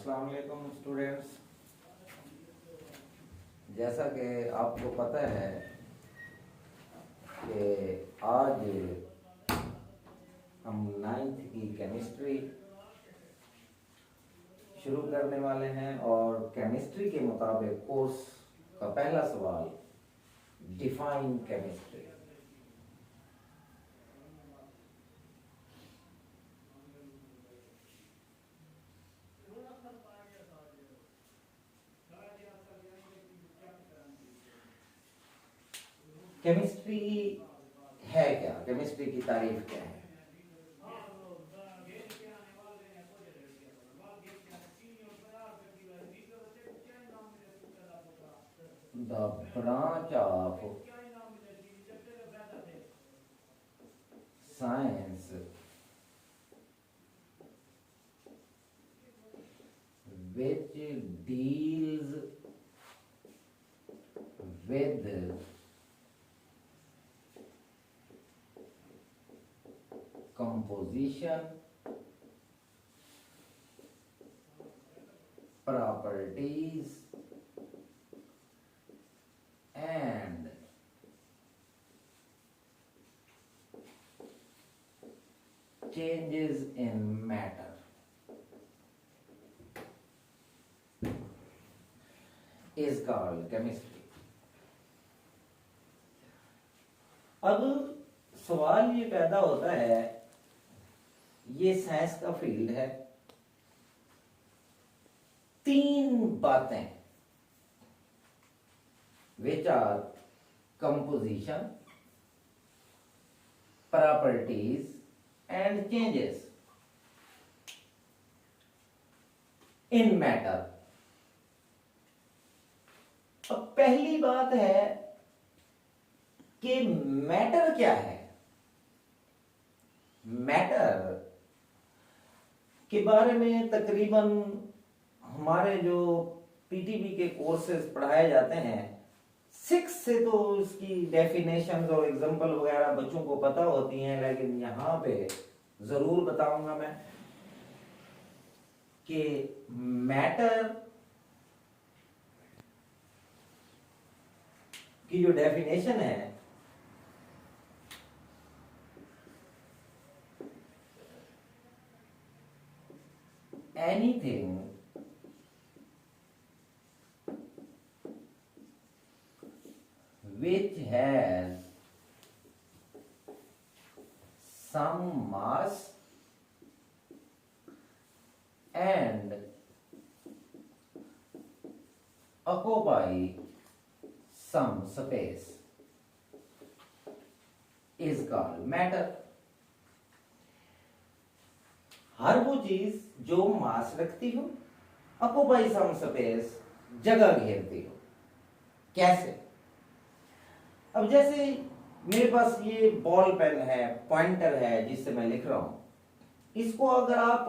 अस्सलाम वालेकुम स्टूडेंट्स। जैसा कि आपको पता है कि आज हम 9th की केमिस्ट्री शुरू करने वाले हैं और केमिस्ट्री के मुताबिक कोर्स का पहला सवाल डिफाइन केमिस्ट्री। केमिस्ट्री है क्या, केमिस्ट्री की तारीफ क्या है? The branch of science which deals with composition, properties and changes in matter is called chemistry. अब सवाल ये पैदा होता है, ये साइंस का फील्ड है, तीन बातें which are composition, properties and changes in matter. अब पहली बात है कि मैटर क्या है। मैटर के बारे में तकरीबन हमारे जो पीटीबी के कोर्सेज पढ़ाए जाते हैं 6 से तो इसकी डेफिनेशंस और एग्जांपल वगैरह बच्चों को पता होती हैं, लेकिन यहाँ पे जरूर बताऊंगा मैं कि मैटर की जो डेफिनेशन है anything which has some mass and occupy some space is called matter. हर वो चीज जो मास रखती हो, ऑक्युपाई सम स्पेस, जगह घेरती हो। कैसे? अब जैसे मेरे पास ये बॉल पेन है, पॉइंटर है जिससे मैं लिख रहा हूं, इसको अगर आप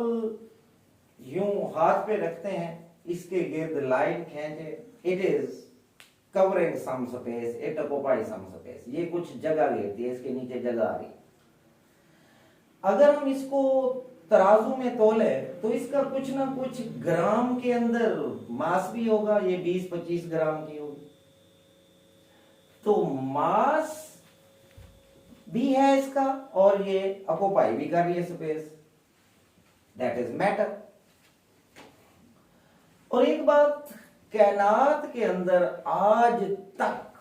यूं हाथ पे रखते हैं, इसके गिर्द लाइन खींचे, it is covering some space, it occupies some space, ये कुछ जगह घेरती है, इसके नीचे जगह आ रही। अगर हम इसको तराजू में तोले तो इसका कुछ ना कुछ ग्राम के अंदर मास भी होगा, ये 20-25 ग्राम की होगी। तो मास भी है इसका और ये ऑक्युपाई भी कर रही है स्पेस, दैट इज मैटर। और एक बात, कायनात के अंदर आज तक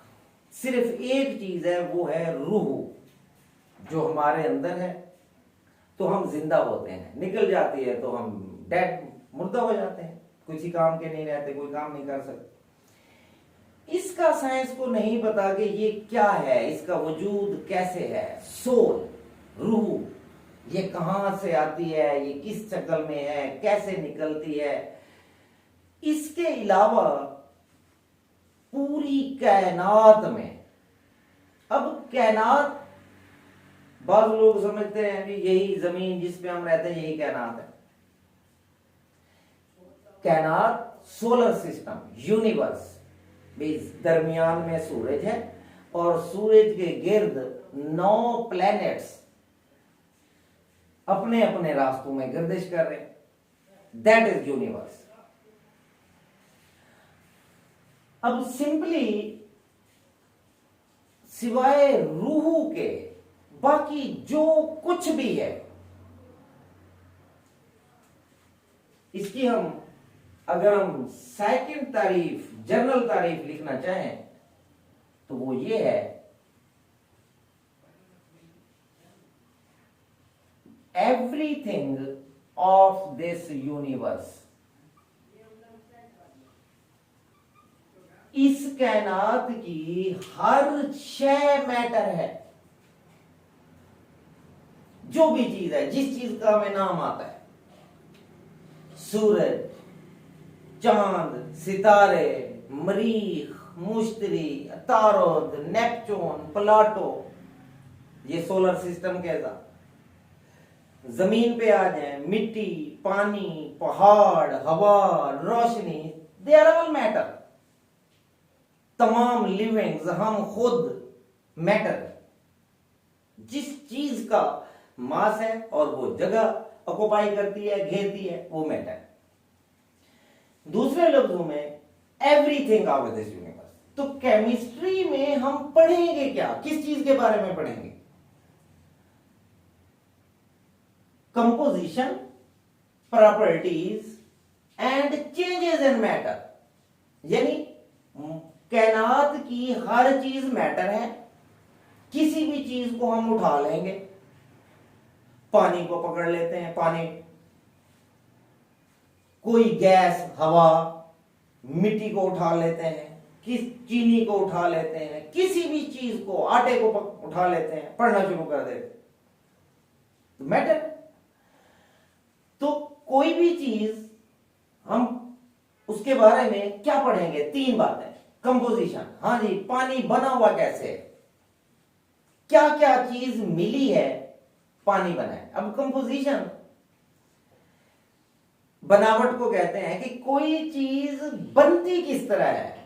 सिर्फ एक चीज है, वो है रूह, जो हमारे अंदर है तो हम जिंदा होते हैं, निकल जाती है तो हम डेड, मुर्दा हो जाते हैं, किसी काम के नहीं रहते, कोई काम नहीं कर सकते। इसका साइंस को नहीं पता कि ये क्या है, इसका वजूद कैसे है। सोल, रूह, ये कहां से आती है, ये किस शक्ल में है, कैसे निकलती है। इसके अलावा पूरी कायनात में, अब कायनात बहुत लोग समझते हैं कि यही जमीन जिस पे हम रहते हैं यही कायनात है। कायनात सोलर सिस्टम, यूनिवर्स, दरमियान में सूरज है और सूरज के गिर्द 9 प्लैनेट्स अपने अपने रास्तों में गर्दिश कर रहे हैं, दैट इज यूनिवर्स। अब सिंपली सिवाय रूह के बाकी जो कुछ भी है, इसकी अगर हम सेकंड तारीफ, जनरल तारीफ लिखना चाहें तो वो ये है, एवरीथिंग ऑफ दिस यूनिवर्स, इस कायनात की हर शय मैटर है। जो भी चीज है, जिस चीज का हमें नाम आता है, सूरज, चांद, सितारे, मरीख, मुश्तरी, तारोद, नेपच्यून, प्लाटो, ये सोलर सिस्टम कैसा, जमीन पे आ जाए, मिट्टी, पानी, पहाड़, हवा, रोशनी, दे आर ऑल मैटर। तमाम लिविंग्स, हम खुद मैटर। जिस चीज का मास है और वो जगह ऑक्युपाई करती है, घेरती है, वो मैटर। दूसरे लफ्जों में एवरीथिंग ऑफ दिस यूनिवर्स। तो केमिस्ट्री में हम पढ़ेंगे क्या, किस चीज के बारे में पढ़ेंगे? Composition, properties and changes in matter. यानी कायनात की हर चीज मैटर है। किसी भी चीज को हम उठा लेंगे, पानी को पकड़ लेते हैं, पानी, कोई गैस, हवा, मिट्टी को उठा लेते हैं, किस चीनी को उठा लेते हैं, किसी भी चीज को, आटे को उठा लेते हैं, पढ़ना शुरू कर देते, तो मैटर। तो कोई भी चीज हम उसके बारे में क्या पढ़ेंगे? तीन बातें। कंपोजिशन, हाँ जी, पानी बना हुआ कैसे, क्या क्या चीज मिली है पानी बनाए। अब कंपोजिशन, बनावट को कहते हैं कि कोई चीज बनती किस तरह है।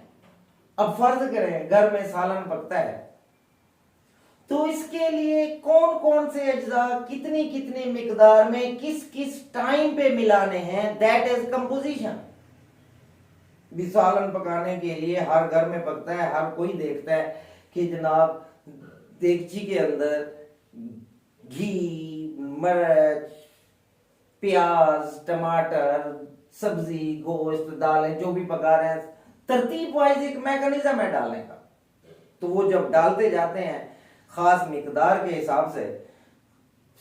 अब फर्ज करें घर में सालन पकता है, तो इसके लिए कौन कौन से अज्जा कितनी कितनी मिकदार में किस किस टाइम पे मिलाने हैं, दैट इज कंपोजिशन। सालन पकाने के लिए हर घर में पकता है, हर कोई देखता है कि जनाब देगची के अंदर घी, मिर्च, प्याज, टमाटर, सब्जी, गोश्त, दालें जो भी पका रहे हैं, तरतीब वाइज एक मैकेनिज्म है डालने का। तो वो जब डालते जाते हैं खास मिकदार के हिसाब से,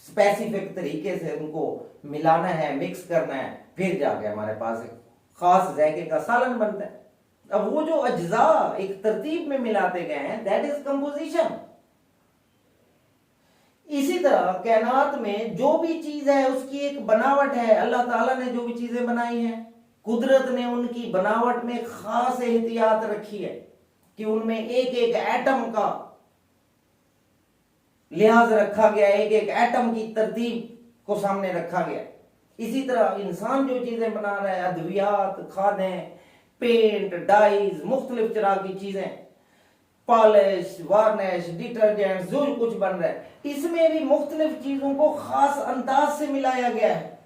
स्पेसिफिक तरीके से उनको मिलाना है, मिक्स करना है, फिर जाके हमारे पास एक खास जायके का सालन बनता है। अब वो जो अज्जा एक तरतीब में मिलाते गए हैं, दैट इज कंपोजिशन। इसी तरह कायनात में जो भी चीज है उसकी एक बनावट है। अल्लाह ताला ने जो भी चीजें बनाई हैं, कुदरत ने उनकी बनावट में खास एहतियात रखी है कि उनमें एक एक एटम का लिहाज रखा गया, एक एक एटम की तरतीब को सामने रखा गया। इसी तरह इंसान जो चीजें बना रहा है, अद्वियात, खादें, पेंट, डाइज, मुख्तलिफ तरह की चीजें, पॉलिश, वार्निश, डिटर्जेंट, जो कुछ बन रहा है, इसमें भी मुख्तलिफ चीजों को खास अंदाज से मिलाया गया है।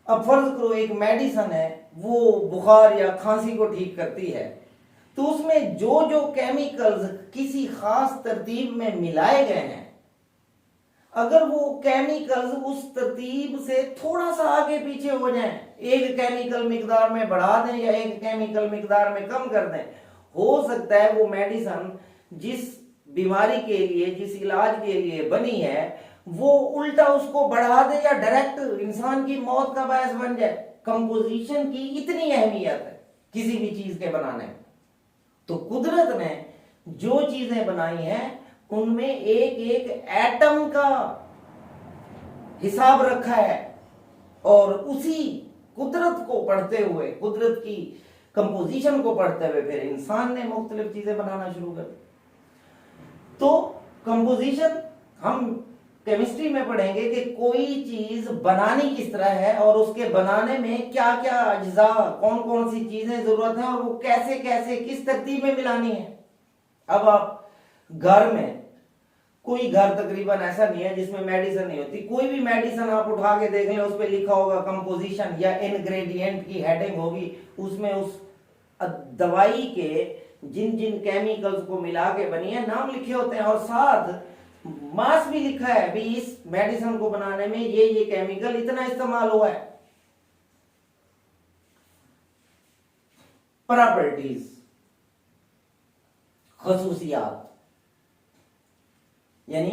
अब फर्ज करो एक मेडिसिन है, वो बुखार या खांसी को ठीक करती है, तो उसमें जो जो केमिकल्स किसी खास तरतीब में मिलाए गए हैं, अगर वो केमिकल्स उस तरतीब से थोड़ा सा आगे पीछे हो जाएं, एक केमिकल मिकदार में बढ़ा दें या एक केमिकल मिकदार में कम कर दें, हो सकता है वो मेडिसिन जिस बीमारी के लिए, जिस इलाज के लिए बनी है, वो उल्टा उसको बढ़ा दे या डायरेक्ट इंसान की मौत का बायस बन जाए। कंपोजिशन की इतनी अहमियत है किसी भी चीज के बनाने में। तो कुदरत ने जो चीजें बनाई हैं उनमें एक एक एटम का हिसाब रखा है, और उसी कुदरत को पढ़ते हुए, कुदरत की कंपोजिशन को पढ़ते हुए फिर इंसान ने मुख्तलिफ चीजें बनाना शुरू कर दी। तो कंपोजिशन हम केमिस्ट्री में पढ़ेंगे कि कोई चीज बनानी किस तरह है और उसके बनाने में क्या क्या अज्जा, कौन कौन सी चीजें जरूरत है और वो कैसे कैसे किस तरतीब में मिलानी है। अब आप घर में, कोई घर तकरीबन ऐसा नहीं है जिसमें मेडिसिन नहीं होती। कोई भी मेडिसिन आप उठा के देख लें, उस पर लिखा होगा कंपोजिशन या इनग्रेडिएंट की हेडिंग होगी, उसमें उस दवाई के जिन जिन केमिकल्स को मिला के बनी है नाम लिखे होते हैं, और साथ मास भी लिखा है भी इस मेडिसिन को बनाने में ये केमिकल इतना इस्तेमाल हुआ है। प्रॉपर्टीज, खसूसियात, यानी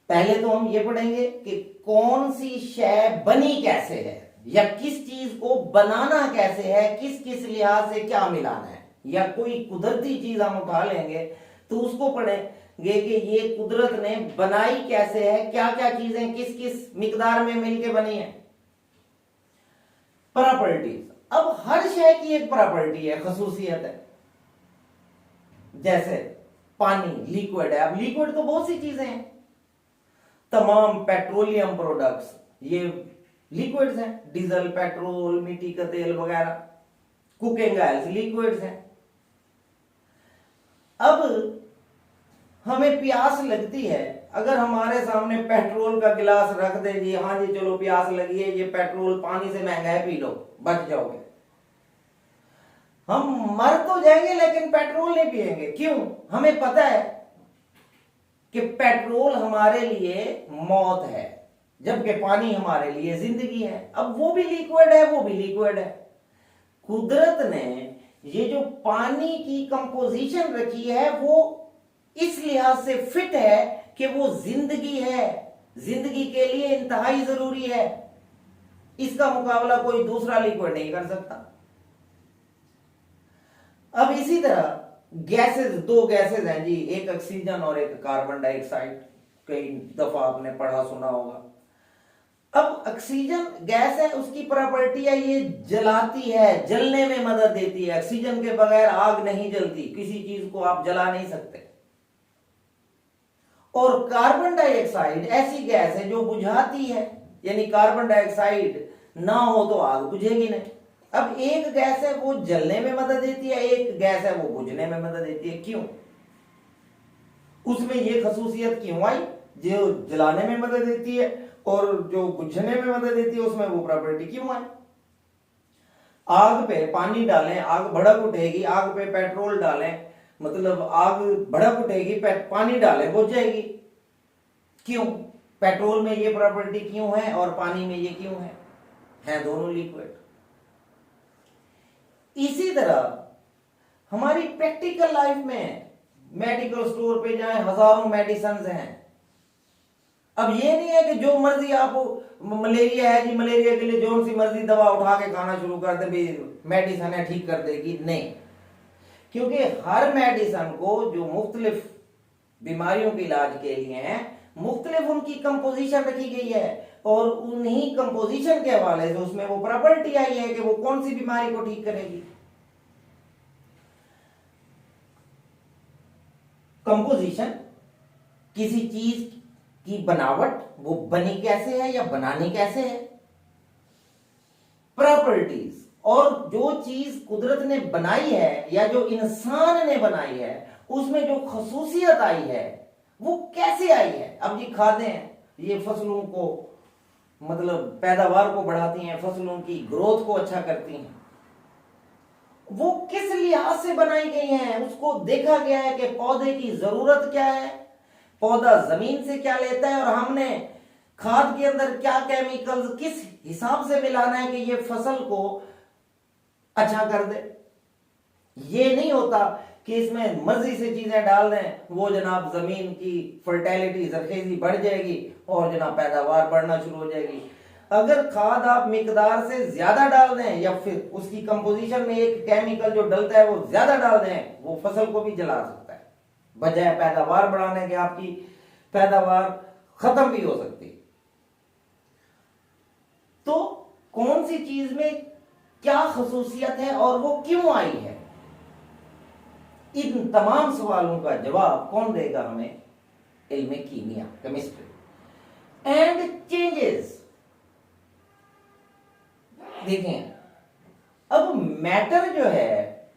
पहले तो हम ये पढ़ेंगे कि कौन सी शय बनी कैसे है, या किस चीज को बनाना कैसे है, किस किस लिहाज से क्या मिलाना है, या कोई कुदरती चीज हम उठा लेंगे तो उसको पढ़ेंगे कि ये कुदरत ने बनाई कैसे है, क्या क्या चीजें किस किस मिकदार में मिलके बनी है। प्रॉपर्टीज, अब हर शय की एक प्रॉपर्टी है, खसूसियत है। जैसे पानी लिक्विड है, अब लिक्विड तो बहुत सी चीजें हैं, तमाम पेट्रोलियम प्रोडक्ट्स ये लिक्विड्स हैं, डीजल, पेट्रोल, मिट्टी का तेल वगैरह, कुकिंग ऑयल्स लिक्विड्स हैं। अब हमें प्यास लगती है, अगर हमारे सामने पेट्रोल का गिलास रख दे जी, हाँ जी चलो प्यास लगी है, ये पेट्रोल पानी से महंगा है, पी लो बच जाओगे, हम मर तो जाएंगे लेकिन पेट्रोल नहीं पिएंगे। क्यों? हमें पता है कि पेट्रोल हमारे लिए मौत है, जबकि पानी हमारे लिए जिंदगी है। अब वो भी लिक्विड है, वो भी लिक्विड है। कुदरत ने ये जो पानी की कंपोजिशन रखी है वो इस लिहाज से फिट है कि वो जिंदगी है, जिंदगी के लिए इंतहाई जरूरी है। इसका मुकाबला कोई दूसरा लिक्विड नहीं कर सकता। अब इसी तरह गैसेस, दो गैसेस हैं जी, एक ऑक्सीजन और एक कार्बन डाइऑक्साइड, कई दफा आपने पढ़ा सुना होगा। अब ऑक्सीजन गैस है, उसकी प्रॉपर्टी है ये जलाती है, जलने में मदद देती है। ऑक्सीजन के बगैर आग नहीं जलती, किसी चीज को आप जला नहीं सकते। और कार्बन डाइऑक्साइड ऐसी गैस है जो बुझाती है, यानी कार्बन डाइऑक्साइड ना हो तो आग बुझेगी नहीं। अब एक गैस है वो जलने में मदद देती है, एक गैस है वो बुझने में मदद देती है। क्यों? उसमें ये खसूसियत क्यों आई? जो जलाने में मदद देती है और जो बुझने में मदद देती है, उसमें वो प्रॉपर्टी क्यों आई? आग पे पानी डालें, आग भड़क उठेगी, आग पे पेट्रोल डालें, मतलब आग भड़क उठेगी, पानी डालें बुझ जाएगी। क्यों? पेट्रोल में ये प्रॉपर्टी क्यों है और पानी में ये क्यों है दोनों लिक्विड। इसी तरह हमारी प्रैक्टिकल लाइफ में मेडिकल स्टोर पे जाएं, हजारों मेडिसिन हैं। अब ये नहीं है कि जो मर्जी आप, मलेरिया है जी, मलेरिया के लिए जो सी मर्जी दवा उठा के खाना शुरू कर दे, मेडिसिन है ठीक कर देगी, नहीं। क्योंकि हर मेडिसिन को जो मुख्तलिफ बीमारियों के इलाज के लिए हैं, मुख्तलिफ उनकी कंपोजिशन रखी गई है, और उन्हीं कंपोजिशन के हवाले से उसमें वो प्रॉपर्टी आई है कि वो कौन सी बीमारी को ठीक करेगी। कंपोजिशन, किसी चीज की बनावट, वो बनी कैसे है या बनानी कैसे है। प्रॉपर्टीज, और जो चीज कुदरत ने बनाई है या जो इंसान ने बनाई है, उसमें जो खसूसियत आई है वो कैसे आई है। अब ये खादें हैं, ये फसलों को मतलब पैदावार को बढ़ाती हैं, फसलों की ग्रोथ को अच्छा करती हैं, वो किस लिहाज से बनाई गई हैं, उसको देखा गया है कि पौधे की जरूरत क्या है, पौधा जमीन से क्या लेता है, और हमने खाद के अंदर क्या केमिकल्स किस हिसाब से मिलाना है कि ये फसल को अच्छा कर दे। ये नहीं होता कि इसमें मर्जी से चीजें डाल दें, वो जनाब जमीन की फर्टिलिटी, जरखेजी बढ़ जाएगी और जनाब पैदावार बढ़ना शुरू हो जाएगी। अगर खाद आप मिकदार से ज्यादा डाल दें या फिर उसकी कंपोजिशन में एक केमिकल जो डलता है वो ज्यादा डाल दें, वो फसल को भी जला सकता है, बजाय पैदावार बढ़ाने के आपकी पैदावार खत्म भी हो सकती है। तो कौन सी चीज में क्या खसूसियत है और वो क्यों आई है, इन तमाम सवालों का जवाब कौन देगा हमें? इल्म कीमिया, केमिस्ट्री एंड चेंजेस। देखें, अब मैटर जो है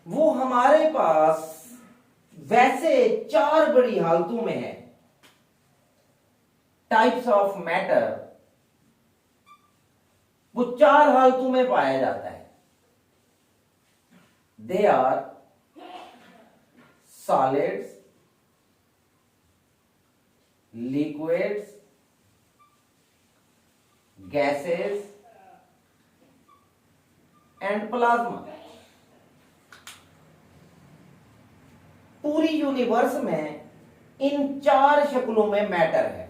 वो हमारे पास वैसे 4 बड़ी हालतों में है। टाइप्स ऑफ मैटर वो 4 हालतों में पाया जाता है। They are solids, liquids, gases and plasma. पूरी यूनिवर्स में इन 4 शक्लों में मैटर है।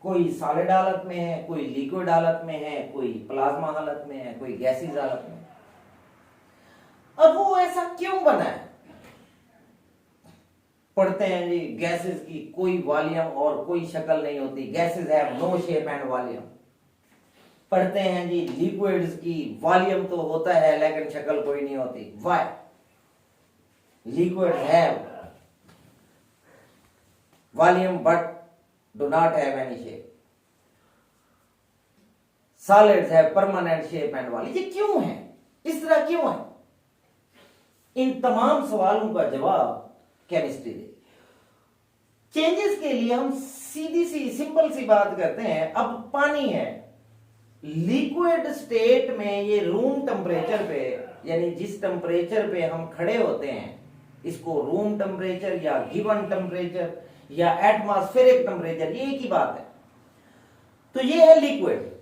कोई सॉलिड हालत में है, कोई लिक्विड हालत में है, कोई प्लाज्मा हालत में है, कोई गैसीज हालत में है। अब वो ऐसा क्यों बना है? पढ़ते हैं जी, गैसेस की कोई वॉल्यूम और कोई शक्ल नहीं होती, gases have no shape and volume. पढ़ते हैं जी, लिक्विड्स की वॉल्यूम तो होता है लेकिन शक्ल कोई नहीं होती। Why? Liquids have volume but do not have any shape. Solids have permanent shape and volume. ये क्यों है? इस तरह क्यों है? इन तमाम सवालों का जवाब केमिस्ट्री दे। चेंजेस के लिए हम सीधी सी सिंपल सी बात करते हैं। अब पानी है, लिक्विड स्टेट में ये रूम टेम्परेचर पे, यानी जिस टेम्परेचर पे हम खड़े होते हैं, इसको रूम टेम्परेचर या गिवन टेम्परेचर या एटमॉस्फेरिक टेम्परेचर, ये एक ही बात है। तो ये है लिक्विड।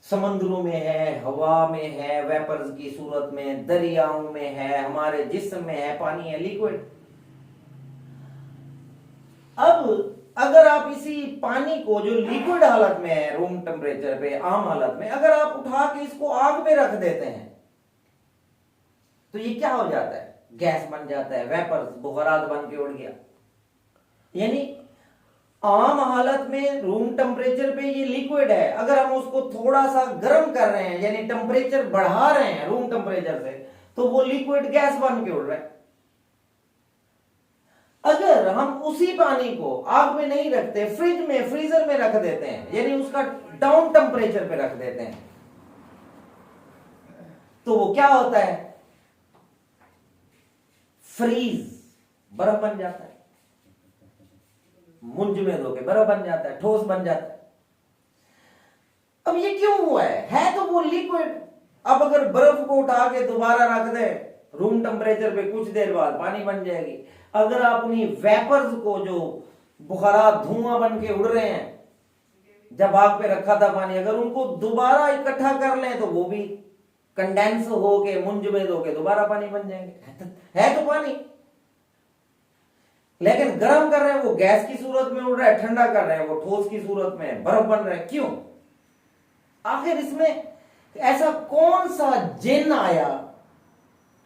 समुद्रों में है, हवा में है, वेपर्स की सूरत में, दरियाओं में है, हमारे जिस्म में है, पानी है, लिक्विड। अब अगर आप इसी पानी को जो लिक्विड हालत में है, रूम टेम्परेचर पे, आम हालत में, अगर आप उठा के इसको आग पे रख देते हैं तो ये क्या हो जाता है? गैस बन जाता है, वेपर्स, बुखारात बन के उड़ गया। यानी आम हालत में रूम टेम्परेचर पे ये लिक्विड है, अगर हम उसको थोड़ा सा गर्म कर रहे हैं, यानी टेम्परेचर बढ़ा रहे हैं रूम टेम्परेचर से, तो वो लिक्विड गैस बन के उड़ रहा है। अगर हम उसी पानी को आग में नहीं रखते, फ्रिज में, फ्रीजर में रख देते हैं, यानी उसका डाउन टेम्परेचर पे रख देते हैं, तो वो क्या होता है? फ्रीज, बर्फ बन जाता है। मुंज में धोके बर्फ बन जाता है, ठोस बन जाता है। अब ये क्यों हुआ है तो वो लिक्विड। अब अगर बर्फ को उठा के दोबारा रख दे रूम टेम्परेचर पे, कुछ देर बाद पानी बन जाएगी। अगर आप उन्हीं वेपर्स को, जो बुखारात, धुआं बन के उड़ रहे हैं, जब आग पे रखा था पानी, अगर उनको दोबारा इकट्ठा कर लें तो वो भी कंडेंस होके, मुंज में धोके दोबारा पानी बन जाएंगे। है तो पानी, लेकिन गर्म कर रहे हैं वो गैस की सूरत में उड़ रहा है, ठंडा कर रहे हैं वो ठोस की सूरत में, बर्फ बन रहा है। क्यों? आखिर इसमें ऐसा कौन सा जिन आया,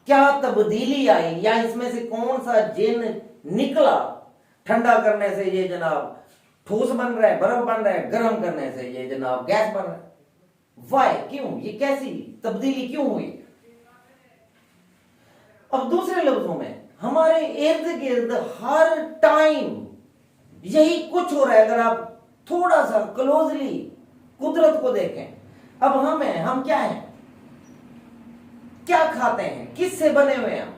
क्या तब्दीली आई, या इसमें से कौन सा जिन निकला? ठंडा करने से ये जनाब ठोस बन रहा है, बर्फ बन रहा है, गर्म करने से ये जनाब गैस बन रहा है। वाई? क्यों? ये कैसी तब्दीली क्यों हुई? अब दूसरे लफ्जों में, हमारे इर्द गिर्द हर टाइम यही कुछ हो रहा है। अगर आप थोड़ा सा क्लोजली कुदरत को देखें, अब हम क्या हैं? क्या खाते हैं? किससे बने हुए हैं?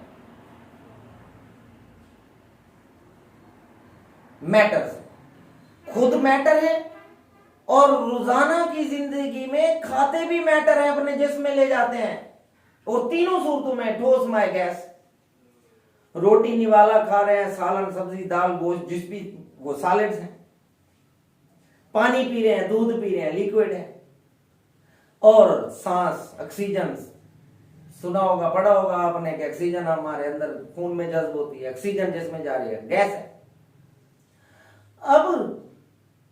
मैटर से। खुद मैटर है और रोजाना की जिंदगी में खाते भी मैटर है, अपने जिस्म में ले जाते हैं। और तीनों सूरतों में, ठोस, माय, गैस। रोटी निवाला खा रहे हैं, सालन, सब्जी, दाल, गोश्त, जिस भी, वो सॉलिड्स हैं। पानी पी रहे हैं, दूध पी रहे हैं, लिक्विड है। और सांस, ऑक्सीजन, सुना होगा, पढ़ा होगा आपने कि ऑक्सीजन हमारे अंदर खून में जज्ब होती है, ऑक्सीजन जिसमें जा रही है, गैस है। अब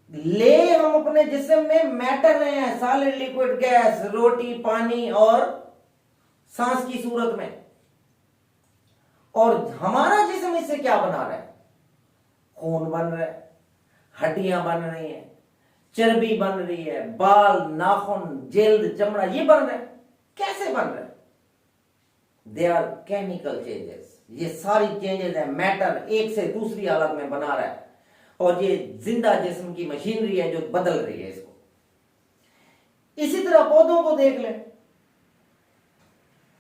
ले हम अपने जिस्म में मैटर रहे हैं, सॉलिड, लिक्विड, गैस, रोटी, पानी और सांस की सूरत में। और हमारा जिस्म इससे क्या बना रहा है? खून बन रहा है, हड्डियां बन रही हैं, चर्बी बन रही है, बाल, नाखून, जल्द, चमड़ा, ये बन रहा है। कैसे बन रहा है? They are chemical changes. ये सारी चेंजेस है, मैटर एक से दूसरी हालत में बना रहा है। और ये जिंदा जिस्म की मशीनरी है जो बदल रही है इसको। इसी तरह पौधों को देख लें।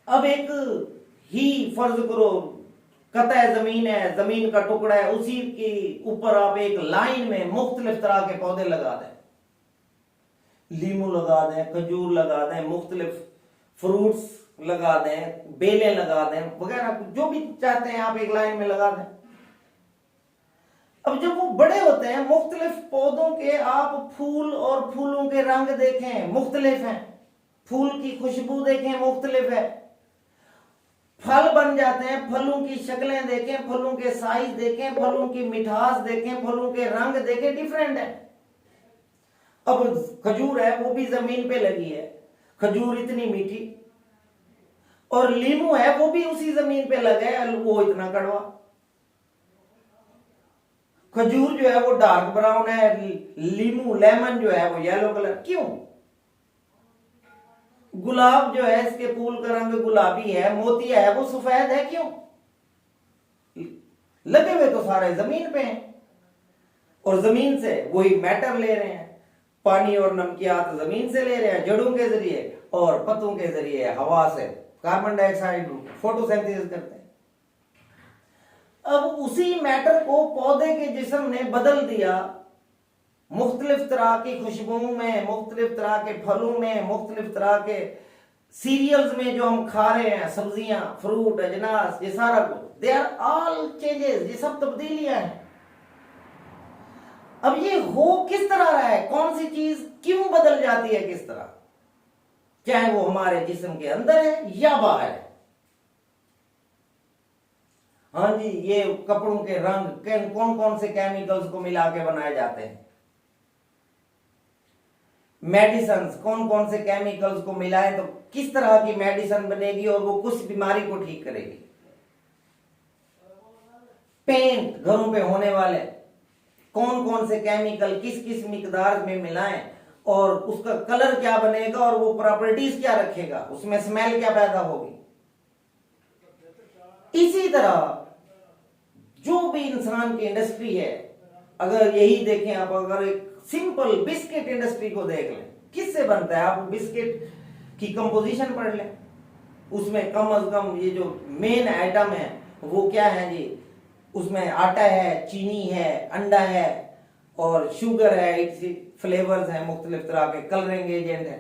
अब एक ही फर्ज करो, कतई जमीन है, जमीन का टुकड़ा है, उसी के ऊपर आप एक लाइन में मुख्तलिफ तरह के पौधे लगा दें। लीमू लगा दें, खजूर लगा दें, मुख्तलिफ फ्रूट्स लगा दें, बेलें लगा दें वगैरह, जो भी चाहते हैं आप एक लाइन में लगा दें। अब जब वो बड़े होते हैं, मुख्तलिफ पौधों के आप फूल और फूलों के रंग देखें, मुख्तलिफ हैं, फूल की खुशबू देखें, मुख्तलिफ है, फल बन जाते हैं, फलों की शक्लें देखें, फलों के साइज देखें, फलों की मिठास देखें, फलों के रंग देखें, डिफरेंट है। अब खजूर है, वो भी जमीन पे लगी है, खजूर इतनी मीठी, और लीमू है, वो भी उसी जमीन पे लगा है, वो इतना कड़वा। खजूर जो है वो डार्क ब्राउन है, लीमू लेमन जो है वो येलो कलर। क्यों? गुलाब जो है इसके फूल का रंग गुलाबी है, मोतिया है वो सफेद है। क्यों? लगे हुए तो सारे जमीन पे हैं, और जमीन से वही मैटर ले रहे हैं, पानी और नमकियात जमीन से ले रहे हैं, जड़ों के जरिए और पत्तों के जरिए हवा से कार्बन डाइऑक्साइड फोटोसिंथेसिस करते हैं। अब उसी मैटर को पौधे के जिस्म ने बदल दिया, मुख्तलिफ तरह की खुशबुओं में, मुख्तलिफ तरह के फलों में, मुख्तलिफ तरह के सीरियल्स में जो हम खा रहे हैं, सब्जियां, फ्रूट, अजनास, ये सारा कुछ, दे आर ऑल चेंजेस, ये सब तब्दीलियां हैं। अब ये हो किस तरह रहा है, कौन सी चीज क्यों बदल जाती है, किस तरह, चाहे वो हमारे जिस्म के अंदर है या बाहर है। हाँ जी, ये कपड़ों के रंग कौन कौन से केमिकल्स को मिला के बनाए जाते हैं, मेडिसिन कौन कौन से केमिकल्स को मिलाए तो किस तरह की मेडिसिन बनेगी और वो कुछ बीमारी को ठीक करेगी। पेंट घरों पे होने वाले कौन कौन से केमिकल किस किस मिकदार में मिलाएं और उसका कलर क्या बनेगा और वो प्रॉपर्टीज क्या रखेगा, उसमें स्मेल क्या पैदा होगी। इसी तरह जो भी इंसान की इंडस्ट्री है, अगर यही देखें आप, अगर एक सिंपल बिस्किट इंडस्ट्री को देख लें, किससे बनता है, आप बिस्किट की कंपोजिशन पढ़ लें, उसमें कम से कम ये जो मेन आइटम है वो क्या है जी, उसमें आटा है, चीनी है, अंडा है और शुगर है, फ्लेवर्स हैं, मुख्तलिफ तरह के कलरिंग एजेंट है।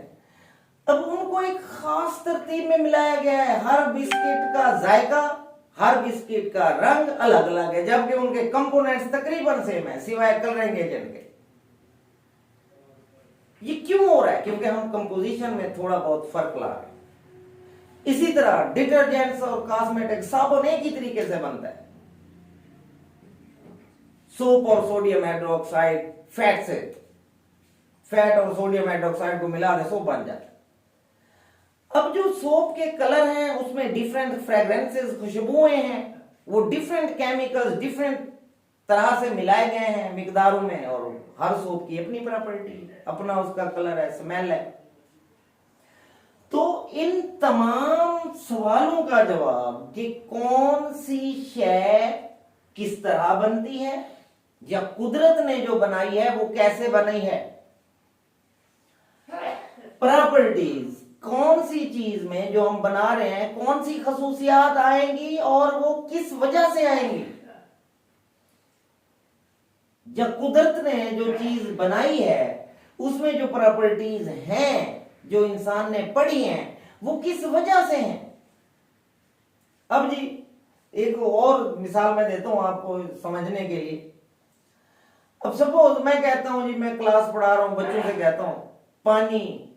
अब उनको एक खास तरतीब में मिलाया गया है, हर बिस्किट का जायका, हर बिस्किट का रंग अलग अलग है, जबकि उनके कंपोनेंट्स तकरीबन सेम है सिवाय कलरिंग एजेंट के। ये क्यों हो रहा है? क्योंकि हम कंपोजिशन में थोड़ा बहुत फर्क ला रहे हैं। इसी तरह डिटर्जेंट्स और कॉस्मेटिक, साबुन एक ही तरीके से बनता है, सोप और सोडियम हाइड्रोक्साइड, फैट से, फैट और सोडियम हाइड्रोक्साइड को मिला दे सोप बन जाता है। अब जो सोप के कलर हैं उसमें डिफरेंट फ्रेग्रेंसेस, खुशबुएं हैं, वो डिफरेंट केमिकल्स डिफरेंट तरह से मिलाए गए हैं मिकदारों में, और हर सोप की अपनी प्रॉपर्टी, अपना उसका कलर है, स्मेल है। तो इन तमाम सवालों का जवाब कि कौन सी शय किस तरह बनती है या कुदरत ने जो बनाई है वो कैसे बनी है, प्रॉपर्टीज, कौन सी चीज में जो हम बना रहे हैं कौन सी खसूसियात आएंगी और वो किस वजह से आएंगी। जब कुदरत ने जो चीज बनाई है उसमें जो प्रॉपर्टीज हैं जो इंसान ने पढ़ी हैं वो किस वजह से हैं। अब जी एक और मिसाल मैं देता हूं आपको समझने के लिए। अब सपोज मैं कहता हूं जी, मैं क्लास पढ़ा रहा हूं, बच्चों से कहता हूं पानी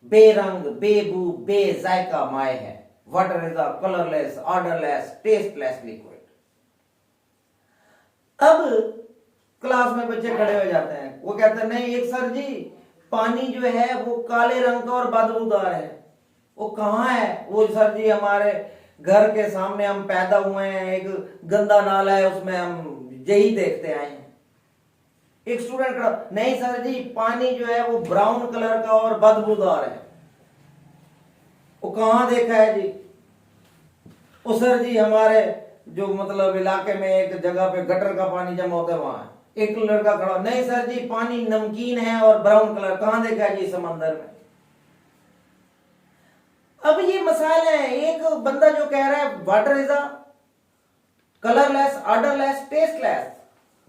बेरंग, बेबू, बेजायका माय है, water is a colourless, odourless, tasteless liquid. अब क्लास में बच्चे खड़े हो जाते हैं, वो कहते हैं नहीं एक सर जी पानी जो है वो काले रंग का और बदबूदार है। वो कहाँ है? वो सर जी हमारे घर के सामने हम पैदा हुए हैं, एक गंदा नाला है उसमें हम यही देखते आए हैं। एक स्टूडेंट खड़ा, नहीं सर जी पानी जो है वो ब्राउन कलर का और बदबूदार है। वो कहाँ देखा है जी? वो सर जी हमारे जो मतलब इलाके में एक जगह पे गटर का पानी जमा होता है वहां है। एक लड़का खड़ा, नहीं सर जी पानी नमकीन है और ब्राउन कलर, कहां देखा है जी समंदर में। अब ये मसाइल है। एक बंदा जो कह रहा है water is a colourless, odourless, tasteless,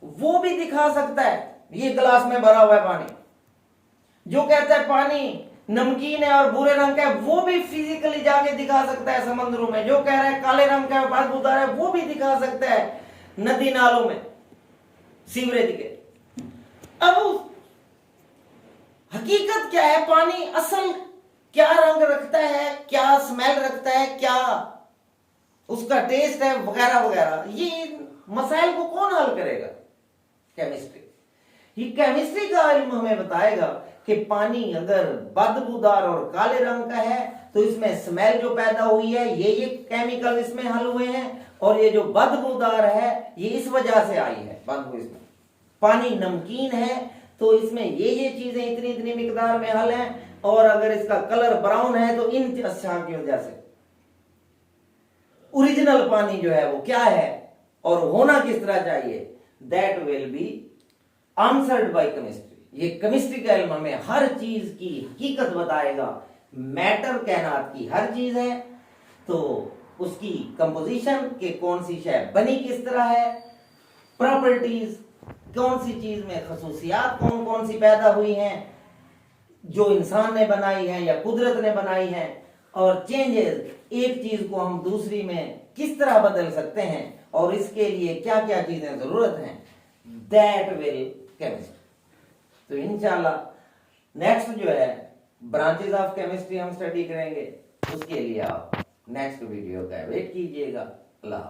वो भी दिखा सकता है ये गिलास में भरा हुआ है पानी। जो कहता है पानी नमकीन है और भूरे रंग का है, वो भी फिजिकली जाके दिखा सकता है समंदरों में। जो कह रहा है काले रंग का है, बदबूदार है, वो भी दिखा सकता है नदी नालों में, सीवरेज के। अब हकीकत क्या है, पानी असल क्या रंग रखता है, क्या स्मेल रखता है, क्या उसका टेस्ट है, वगैरह वगैरह, ये मसाइल को कौन हल करेगा? केमिस्ट्री। ये केमिस्ट्री का इल्म हमें बताएगा कि पानी अगर बदबूदार और काले रंग का है तो इसमें स्मेल जो पैदा हुई है, ये केमिकल इसमें हल हुए हैं, और ये जो बदबूदार है ये इस वजह से आई है बदबू इसमें। पानी नमकीन है तो इसमें ये चीजें इतनी इतनी मिकदार में हल हैं, और अगर इसका कलर ब्राउन है तो इन अच्छा की वजह से। ओरिजिनल पानी जो है वो क्या है और होना किस तरह चाहिए, that will be answered bye chemistry. ये केमिस्ट्री का इल्म हमें हर चीज की हकीकत बताएगा। मैटर कायनात की हर चीज है, तो उसकी कंपोजिशन के कौन सी शय बनी किस तरह है, प्रॉपर्टीज कौन सी चीज में, खसूसियात कौन कौन सी पैदा हुई हैं जो इंसान ने बनाई है या कुदरत ने बनाई है, और चेंजेस एक चीज को हम दूसरी में किस तरह बदल सकते हैं, और इसके लिए क्या क्या चीजें जरूरत हैं, दैट विल केमिस्ट्री। तो इंशाल्लाह नेक्स्ट जो है ब्रांचेस ऑफ केमिस्ट्री हम स्टडी करेंगे, उसके लिए आप नेक्स्ट वीडियो का वेट कीजिएगा। अल्लाह।